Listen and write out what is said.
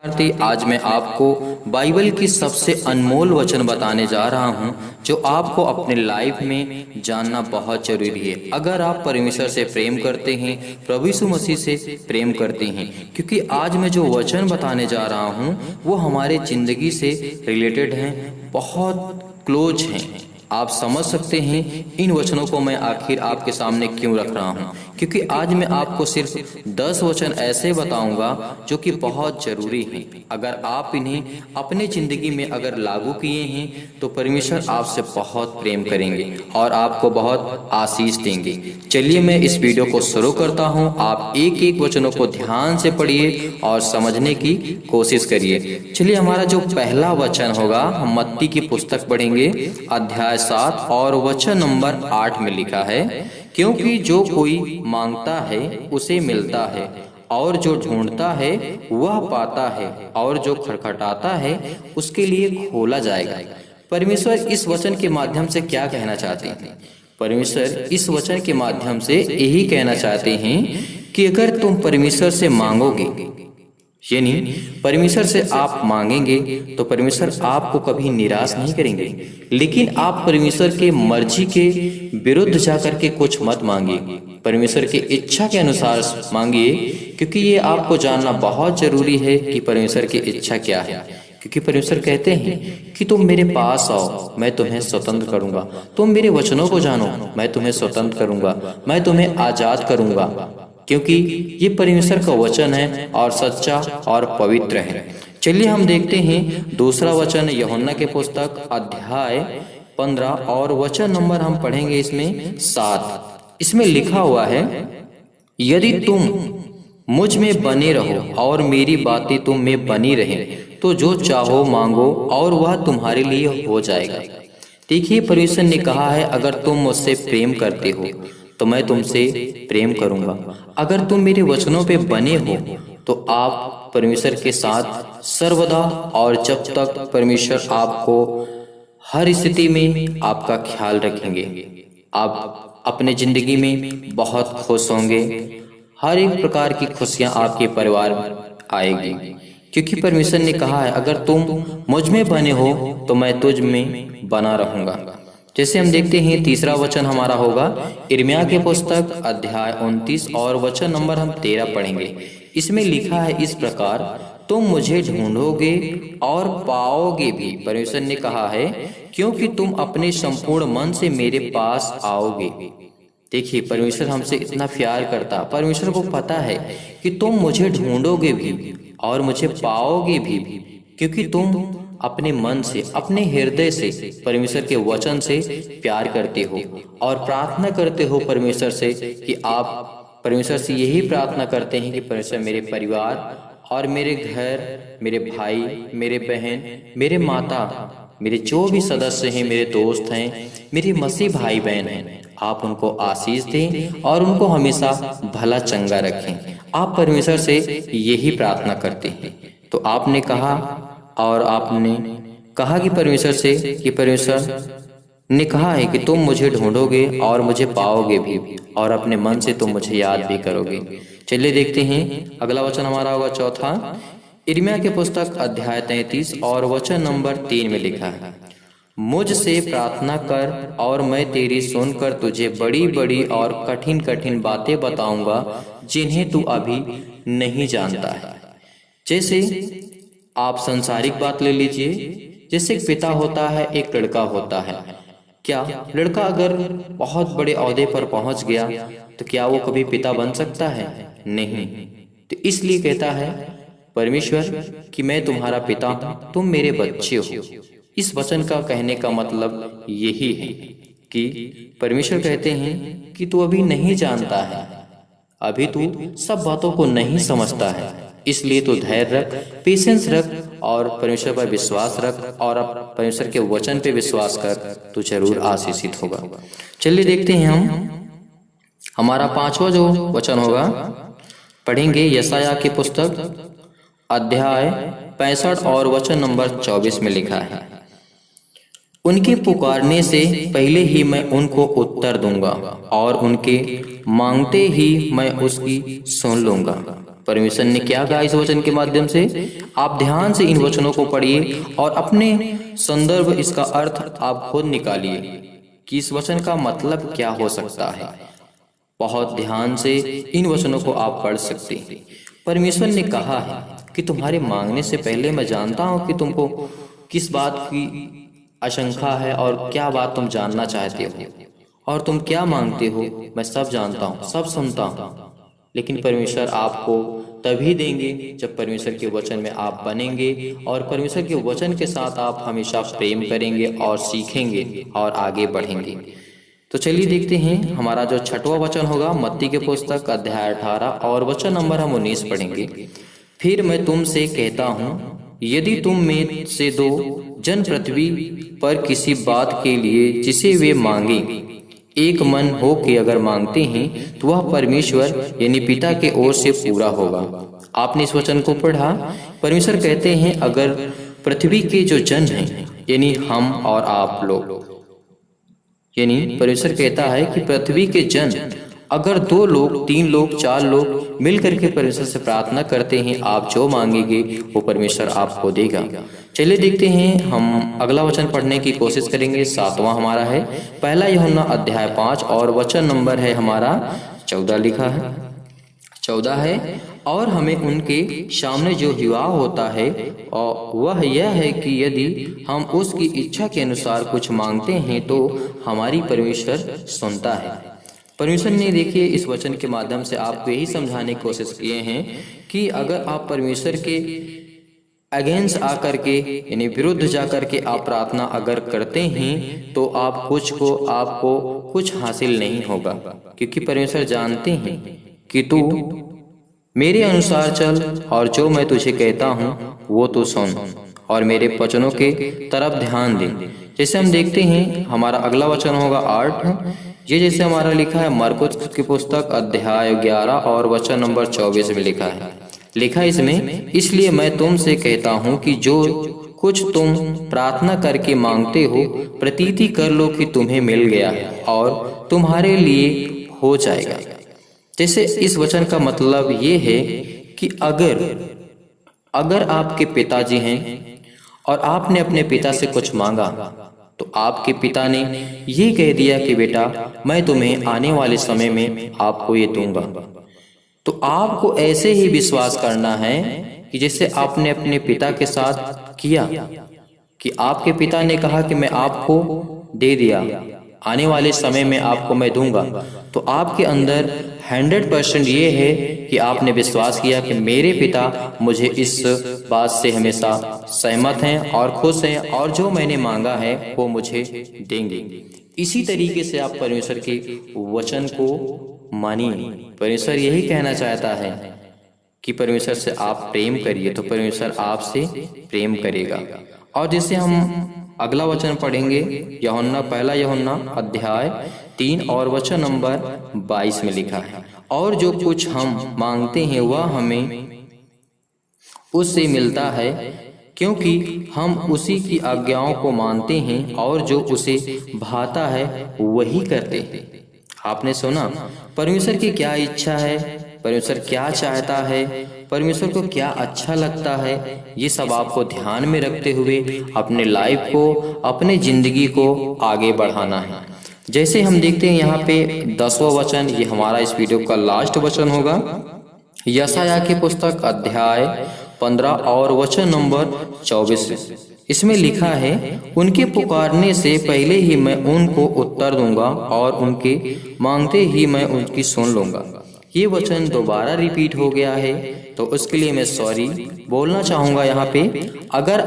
आज मैं आपको बाइबल की सबसे अनमोल वचन बताने जा रहा हूं जो आपको अपने लाइफ में जानना बहुत जरूरी है। अगर आप परमेश्वर से प्रेम करते हैं, प्रभु यीशु मसीह से प्रेम करते हैं, क्योंकि आज मैं जो वचन बताने जा रहा हूं वो हमारे जिंदगी से रिलेटेड हैं, बहुत क्लोज हैं। आप समझ सकते हैं इन वचनों को मैं आखिर आपके सामने क्यों रख रहा हूं, क्योंकि आज मैं आपको सिर्फ 10 वचन ऐसे बताऊंगा जो कि बहुत जरूरी हैं। अगर आप इन्हें अपने जिंदगी में अगर लागू किए हैं तो परमेश्वर आपसे बहुत प्रेम करेंगे और आपको बहुत आशीष देंगे। चलिए मैं इस वीडियो को शुरू करता हूं। आप एक एक वचनों को ध्यान से पढ़िए और समझने की कोशिश करिए। चलिए हमारा जो पहला वचन होगा, हम मत्ती की पुस्तक पढ़ेंगे, अध्याय 7 और वचन नंबर 8 में लिखा है, क्योंकि जो कोई मांगता है उसे मिलता है, और जो ढूंढता है वह पाता है, और जो खटखटाता है उसके लिए खोला जाएगा। परमेश्वर इस वचन के माध्यम से क्या कहना चाहते हैं? परमेश्वर इस वचन के माध्यम से यही कहना चाहते हैं कि अगर तुम परमेश्वर से मांगोगे, यानी परमेश्वर से आप मांगेंगे तो परमेश्वर आपको कभी निराश नहीं करेंगे। लेकिन आप परमेश्वर के मर्जी के विरुद्ध जाकर के कुछ मत मांगिए, परमेश्वर की इच्छा के अनुसार मांगिए, क्योंकि ये आपको जानना बहुत जरूरी है कि परमेश्वर की इच्छा क्या है। क्योंकि परमेश्वर कहते हैं कि तुम मेरे पास आओ, मैं तुम्हें स्वतंत्र करूंगा। तुम मेरे वचनों को जानो, मैं तुम्हें स्वतंत्र करूंगा, मैं तुम्हें आजाद करूंगा, क्योंकि ये परमेश्वर का वचन है और सच्चा और पवित्र है। चलिए हम देखते हैं दूसरा वचन, यूहन्ना के पुस्तक अध्याय 15 और वचन नंबर हम पढ़ेंगे इसमें 7। इसमें लिखा हुआ है, यदि तुम मुझ में बने रहो और मेरी बातें तुम में बनी रहे तो जो चाहो मांगो और वह तुम्हारे लिए हो जाएगा। देखिए परमेश्वर ने कहा है, अगर तुम मुझसे प्रेम करते हो तो मैं तुमसे प्रेम करूंगा। अगर तुम मेरे वचनों पे बने हो तो आप परमेश्वर के साथ सर्वदा, और जब तक परमेश्वर आपको हर स्थिति में आपका ख्याल रखेंगे, आप अपने जिंदगी में बहुत खुश होंगे। हर एक प्रकार की खुशियां आपके परिवार में आएगी, क्योंकि परमेश्वर ने कहा है, अगर तुम मुझ में बने हो तो मैं तुझ में बना रहूंगा। जैसे हम देखते हैं तीसरा वचन हमारा होगा, यिर्मयाह के पुस्तक अध्याय 29 और वचन नंबर हम 13 पढ़ेंगे। इसमें लिखा है इस प्रकार, तुम मुझे ढूंढोगे और पाओगे भी। परमेश्वर ने कहा है, क्योंकि तुम अपने संपूर्ण मन से मेरे पास आओगे। देखिए परमेश्वर हमसे इतना प्यार करता, परमेश्वर को पता है कि तुम मुझे ढूंढोगे भी और मुझे पाओगे भी, क्योंकि तुम अपने मन से, अपने हृदय से परमेश्वर के वचन से प्यार करते हो और प्रार्थना करते हो परमेश्वर से कि आप परमेश्वर से यही प्रार्थना करते हैं कि परमेश्वर मेरे परिवार और मेरे घर, मेरे भाई, मेरे बहन, मेरे माता, मेरे जो भी सदस्य हैं, मेरे दोस्त हैं, मेरे मसीह भाई बहन हैं, आप उनको आशीष दें और उनको हमेशा भला चंगा रखें। आप परमेश्वर से यही प्रार्थना करते हैं। तो आपने कहा, और आपने कहा कि परमेश्वर से, कि परमेश्वर ने कहा है कि तुम मुझे ढूंढोगे और मुझे पाओगे भी, और अपने मन से तुम मुझे याद भी करोगे। चलिए देखते हैं अगला वचन हमारा होगा चौथा, यिर्मयाह के पुस्तक अध्याय 33 और वचन नंबर 3 में लिखा है, मुझसे प्रार्थना कर और मैं तेरी सुनकर तुझे बड़ी बड़ी और कठिन कठिन बातें बताऊंगा जिन्हें तू अभी नहीं जानता है। जैसे आप संसारिक बात ले लीजिए, जैसे एक पिता होता है, एक लड़का होता है। क्या लड़का अगर बहुत बड़े ओहदे पर पहुंच गया तो क्या वो कभी पिता बन सकता है? नहीं। तो इसलिए कहता है परमेश्वर कि मैं तुम्हारा पिता हूं, तुम मेरे बच्चे हो। इस वचन का कहने का मतलब यही है कि परमेश्वर कहते हैं कि तू अभी नहीं जानता है, अभी तू सब बातों को नहीं समझता है, इसलिए तो धैर्य रख, पेशेंस रख और परमेश्वर पर विश्वास रख, और अब परमेश्वर के वचन पे विश्वास कर, तो जरूर आशीषित होगा। चलिए देखते हैं हम हमारा 5वां जो वचन होगा, पढ़ेंगे यशायाह की पुस्तक अध्याय 65 और वचन नंबर 24 में लिखा है, उनके पुकारने से पहले ही मैं उनको उत्तर दूंगा और उनके मांगते ही मैं उसकी सुन लूंगा। परमेश्वर ने क्या कहा इस वचन के माध्यम से? आप ध्यान से इन वचनों को पढ़िए और अपने संदर्भ, इसका अर्थ आप खुद निकालिए कि इस वचन का मतलब क्या हो सकता है। बहुत ध्यान से इन वचनों को आप पढ़ सकते हैं। परमेश्वर ने कहा है कि तुम्हारे मांगने से पहले मैं जानता हूं कि तुमको किस बात की आशंका है और क्या बात तुम जानना चाहते हो, और तुम क्या मांगते हो मैं सब जानता हूँ, सब सुनता हूँ। लेकिन परमेश्वर आपको तभी देंगे जब परमेश्वर के वचन में आप बनेंगे और परमेश्वर के वचन के साथ आप हमेशा प्रेम करेंगे और सीखेंगे और आगे बढ़ेंगे। तो चलिए देखते हैं हमारा जो छठवां वचन होगा, मत्ती के पुस्तक अध्याय 18 और वचन नंबर हम 19 पढ़ेंगे। फिर मैं तुमसे कहता हूँ, यदि तुम में से दो जन पृथ्वी पर किसी बात के लिए जिसे वे मांगे एक मन हो के अगर मांगते हैं तो वह परमेश्वर यानी पिता के ओर से पूरा होगा। आपने इस वचन को पढ़ा। परमेश्वर कहते हैं अगर पृथ्वी के जो जन हैं यानी हम और आप लोग, यानी परमेश्वर कहता है कि पृथ्वी के जन अगर 2 लोग 3 लोग 4 लोग मिलकर के परमेश्वर से प्रार्थना करते हैं, आप जो मांगेंगे वो परमेश्वर आपको देगा। चलिए देखते हैं, हम अगला वचन पढ़ने की कोशिश करेंगे। 7वां हमारा है पहला यूहन्ना अध्याय 5 और वचन नंबर है हमारा 14 लिखा है, 14 है। और हमें उनके सामने जो विवाह होता है और वह यह है कि यदि हम उसकी इच्छा के अनुसार कुछ मांगते हैं तो हमारी परमेश्वर सुनता है। परमेश्वर ने देखिए इस वचन के माध्यम से आपको यही समझाने की कोशिश किए हैं कि अगर आप परमेश्वर के अगेंस्ट आकर के यानी विरुद्ध जाकर के आप प्रार्थना अगर करते हैं तो आपको कुछ हासिल नहीं होगा, क्योंकि परमेश्वर जानते हैं कि तू मेरे अनुसार चल और जो मैं तुझे कहता हूँ वो तू सुन और मेरे वचनों के तरफ ध्यान दे। जैसे हम देखते हैं हमारा अगला वचन होगा 8। ये जैसे हमारा लिखा है मरकुस की पुस्तक अध्याय 11 और वचन नंबर 24 में लिखा इसमें, इसलिए मैं तुमसे कहता हूँ कि जो कुछ तुम प्रार्थना करके मांगते हो प्रतीति कर लो कि तुम्हें मिल गया है और तुम्हारे लिए हो जाएगा। जैसे इस वचन का मतलब ये है कि अगर आपके पिताजी हैं और आपने अपने पिता से कुछ मांगा तो आपके पिता ने ये कह दिया कि बेटा मैं तुम्हें आने वाले समय में आपको ये दूंगा, तो आपको ऐसे ही विश्वास करना है कि जैसे आपने अपने पिता के साथ किया कि आपके पिता ने कहा कि मैं आपको दे दिया, आने वाले समय में आपको मैं दूंगा, तो आपके अंदर 100% ये है कि आपने विश्वास किया कि मेरे पिता मुझे इस बात से हमेशा सहमत हैं और खुश हैं और जो मैंने मांगा है वो मुझे देंगे। इसी तरीके से आप परमेश्वर के वचन को मानिए। परमेश्वर यही कहना चाहता है कि परमेश्वर से आप प्रेम करिए तो परमेश्वर आपसे प्रेम करेगा। और जैसे हम अगला वचन पढ़ेंगे पहला यूहन्ना अध्याय 3 और वचन नंबर 22 में लिखा है, और जो कुछ हम मांगते हैं वह हमें उससे मिलता है क्योंकि हम उसी की आज्ञाओं को मानते हैं और जो उसे भाता है वही करते हैं। आपने सुना परमेश्वर की क्या इच्छा है, परमेश्वर क्या चाहता है, परमेश्वर को क्या अच्छा लगता है, ये सब आपको ध्यान में रखते हुए अपने लाइफ को, अपने जिंदगी को आगे बढ़ाना है। जैसे हम देखते हैं यहाँ पे 10वां वचन, ये हमारा इस वीडियो का लास्ट वचन होगा, यशायाह की पुस्तक अध्याय 15 और वचन नंबर 24। इसमें लिखा है, उनके पुकारने से पहले ही मैं उनको उत्तर दूंगा और उनके मांगते ही मैं उनकी सुन लूंगा। ये वचन दोबारा रिपीट हो गया है तो उसके लिए मैं सॉरी बोलना चाहूंगा यहाँ पे। अगर